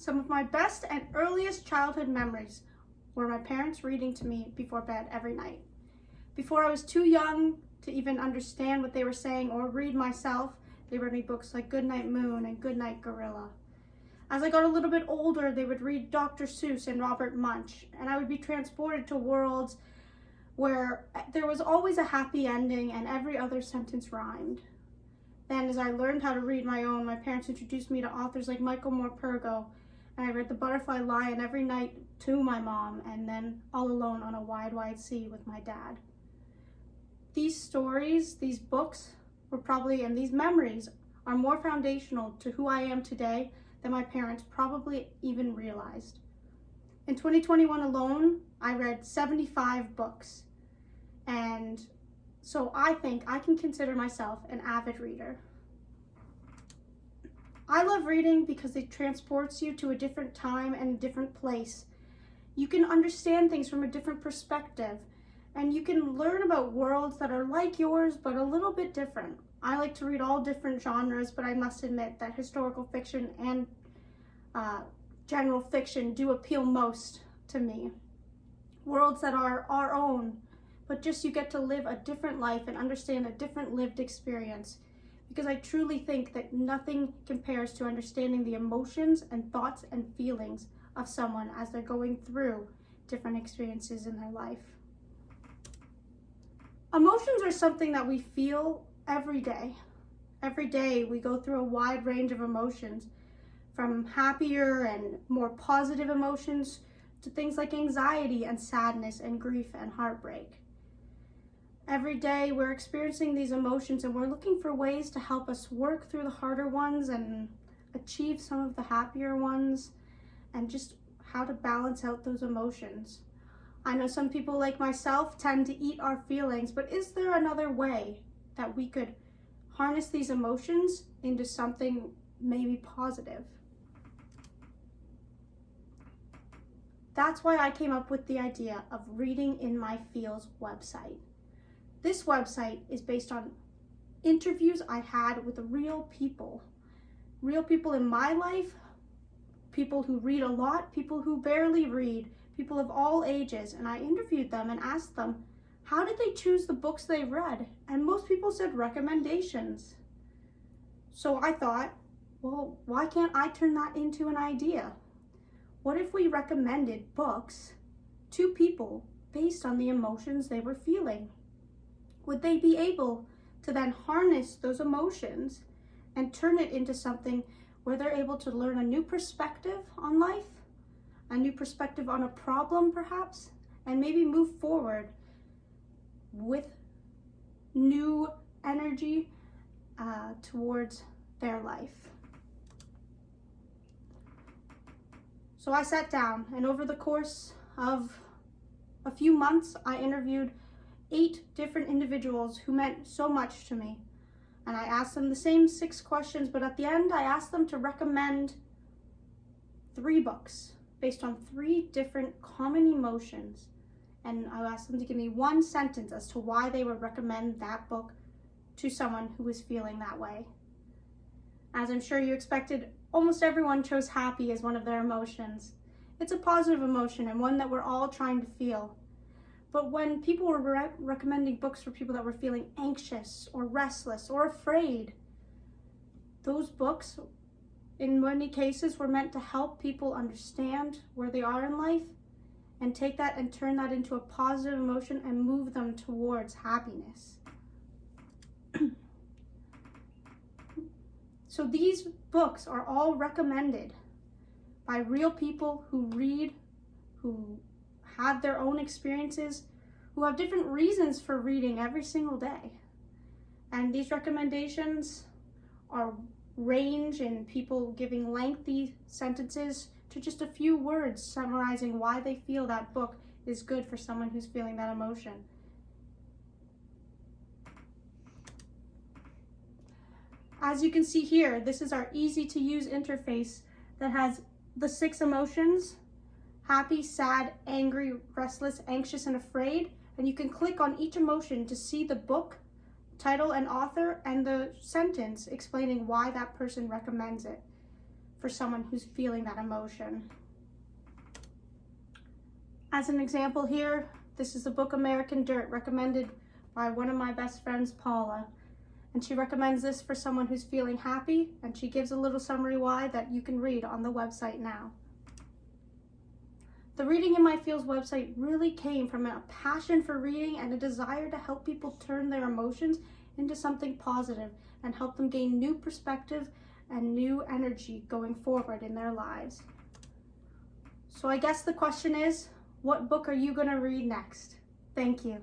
Some of my best and earliest childhood memories were my parents reading to me before bed every night. Before I was too young to even understand what they were saying or read myself, they read me books like Goodnight Moon and Goodnight Gorilla. As I got a little bit older, they would read Dr. Seuss and Robert Munch, and I would be transported to worlds where there was always a happy ending and every other sentence rhymed. Then, as I learned how to read my own, my parents introduced me to authors like Michael Morpurgo, and I read The Butterfly Lion every night to my mom, and then All Alone on a Wide, Wide Sea with my dad. These stories, these books, and these memories are more foundational to who I am today than my parents probably even realized. In 2021 alone, I read 75 books, and so I think I can consider myself an avid reader. I love reading because it transports you to a different time and a different place. You can understand things from a different perspective, and you can learn about worlds that are like yours but a little bit different. I like to read all different genres, but I must admit that historical fiction and general fiction do appeal most to me. Worlds that are our own, but just you get to live a different life and understand a different lived experience. Because I truly think that nothing compares to understanding the emotions and thoughts and feelings of someone as they're going through different experiences in their life. Emotions are something that we feel every day. Every day we go through a wide range of emotions, from happier and more positive emotions to things like anxiety and sadness and grief and heartbreak. Every day we're experiencing these emotions and we're looking for ways to help us work through the harder ones and achieve some of the happier ones, and just how to balance out those emotions. I know some people like myself tend to eat our feelings, but is there another way that we could harness these emotions into something maybe positive? That's why I came up with the idea of Reading in My Feels website. This website is based on interviews I had with real people in my life, people who read a lot, people who barely read, people of all ages, and I interviewed them and asked them, how did they choose the books they read? And most people said recommendations. So I thought, well, why can't I turn that into an idea? What if we recommended books to people based on the emotions they were feeling? Would they be able to then harness those emotions and turn it into something where they're able to learn a new perspective on life, a new perspective on a problem perhaps, and maybe move forward with new energy towards their life? So I sat down, and over the course of a few months, I interviewed 8 different individuals who meant so much to me. And I asked them the same 6 questions, but at the end, I asked them to recommend 3 books based on 3 different common emotions. And I asked them to give me 1 sentence as to why they would recommend that book to someone who was feeling that way. As I'm sure you expected, almost everyone chose happy as one of their emotions. It's a positive emotion and one that we're all trying to feel. But when people were recommending books for people that were feeling anxious or restless or afraid, those books, in many cases, were meant to help people understand where they are in life and take that and turn that into a positive emotion and move them towards happiness. So these books are all recommended by real people who read, who have their own experiences, who have different reasons for reading every single day. And these recommendations range in people giving lengthy sentences to just a few words summarizing why they feel that book is good for someone who's feeling that emotion. As you can see here, this is our easy to use interface that has the 6 emotions: happy, sad, angry, restless, anxious, and afraid. And you can click on each emotion to see the book, title and author, and the sentence explaining why that person recommends it. for someone who's feeling that emotion. As an example here, this is the book American Dirt, recommended by one of my best friends, Paula. And she recommends this for someone who's feeling happy, and she gives a little summary why that you can read on the website now. The Reading in My Feels website really came from a passion for reading and a desire to help people turn their emotions into something positive and help them gain new perspective and new energy going forward in their lives. So I guess the question is, what book are you going to read next? Thank you.